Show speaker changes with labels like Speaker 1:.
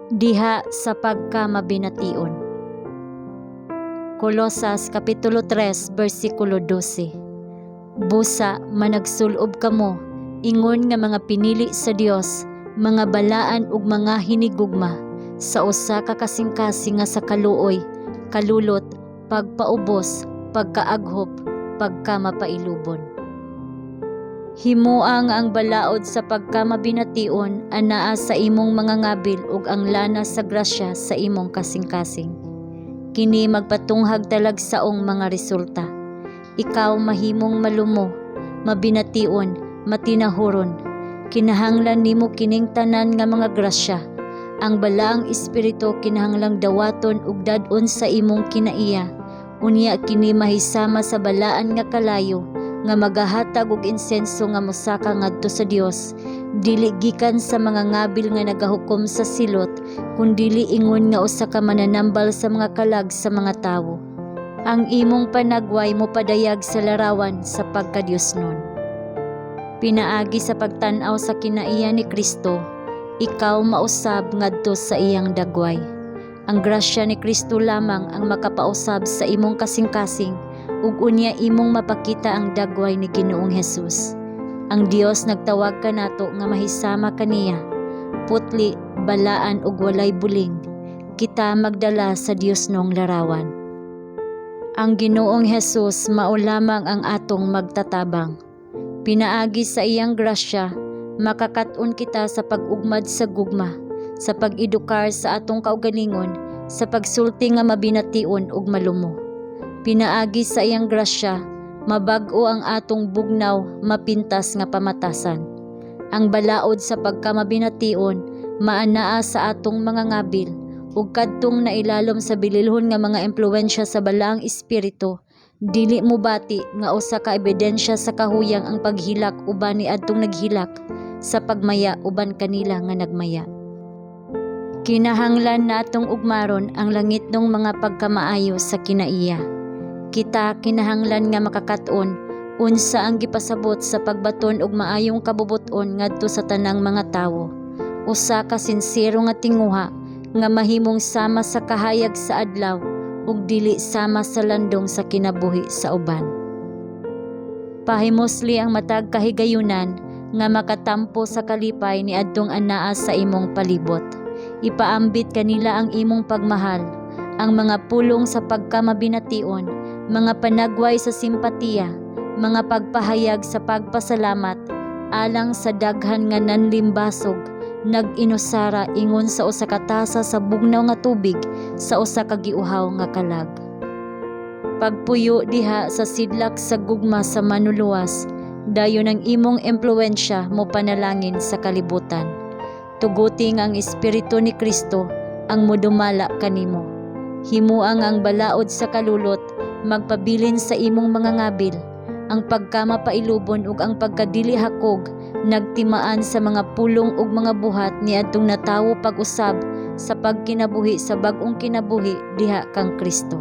Speaker 1: diha sa pagkamabination. Kolosas Kapitulo 3 versikulo 12. Busa managsulob kamo, ingon nga mga pinili sa Dios, mga balaan ug mga hinigugma, sa usa ka kasing-kasing nga sa kaluoy, kalulot, pagpaubos, pagkaaghop, pagkamapailubon. Himuang ang balaod sa pagkamabination anaa sa imong mga ngabil ug ang lana sa grasya sa imong kasing-kasing. Kini magpatunghag talagsaong mga resulta. Ikaw mahimong malumo, mabination, matinahuron. Kinahanglan nimo kining tanan nga mga grasya. Ang balaang espiritu kinahanglang dawaton ug dad-on sa imong kinaiya. Unya kini mahisama sa balaan nga kalayo nga magahatag og insenso nga mosaka ngadto sa Dios, dili gikan sa mga ngabil nga nagahukom sa silot, kundili ingon nga usa ka mananambal sa mga kalag sa mga tawo. Ang imong panagway mo padayag sa larawan sa pagkadiosnon. Pinaagi sa pagtan-aw sa kinaiya ni Kristo, ikaw mausab ngadto sa iyang dagway. Ang grasya ni Kristo lamang ang makapausab sa imong kasing-kasing ug unya imong mapakita ang dagway ni Ginoong Hesus. Ang Dios nagtawag kanato nga mahisama kaniya, putli, balaan ug walay buling. Kita magdala sa Diosnong larawan. Ang Ginoong Hesus mao lamang ang atong magtatabang. Pinaagi sa iyang grasya, makakat-on kita sa pag-ugmad sa gugma, sa pag-edukar sa atong kaugalingon, sa pagsulti nga mabination ug malumo. Pinaagi sa iyang grasya, mabag-o ang atong bugnaw, mapintas nga pamatasan. Ang balaod sa pagkamabination, maanaa sa atong mga ngabil, ug kadtong nailalom sa bililhon nga mga impluwensya sa balaang espiritu, dili mo bati nga usa ka ebidensya sa kahuyang ang paghilak uban ni adtong naghilak, sa pagmaya uban kanila nga nagmaya. Kinahanglan natong ugmaron ang langitnong mga pagkamaayo sa kinaiya. Kita kinahanglan nga makakat-on unsa ang gipasabot sa pagbaton og maayong kabubuton ngadto sa tanang mga tawo. Usa ka sinsero nga tinguha nga mahimong sama sa kahayag sa adlaw ug dili sama sa landong sa kinabuhi sa uban. Pahimosli ang matag kahigayunan nga makatampo sa kalipay ni adtong anaa sa imong palibot. Ipaambit kanila ang imong pagmahal, ang mga pulong sa pagkamabination, mga panagway sa simpatiya, mga pagpahayag sa pagpasalamat, alang sa daghan nga nanlimbasog, nag-inusara ingon sa usa ka tasa sa bugnaw nga tubig sa usa ka giuhaw nga kalag. Pagpuyo diha sa sidlak sa gugma sa manuluwas, dayon ang imong impluwensya mo panalangin sa kalibutan. Tuguting ang Espiritu ni Kristo ang modumala kanimo. Himuang ang balaod sa kalulot, magpabilin sa imong mga ngabil, ang pagkamapailubon ug ang pagkadili hakog, nagtimaan sa mga pulong ug mga buhat ni adtong natawo pag-usab sa pagkinabuhi sa bag-ong kinabuhi diha kang Kristo.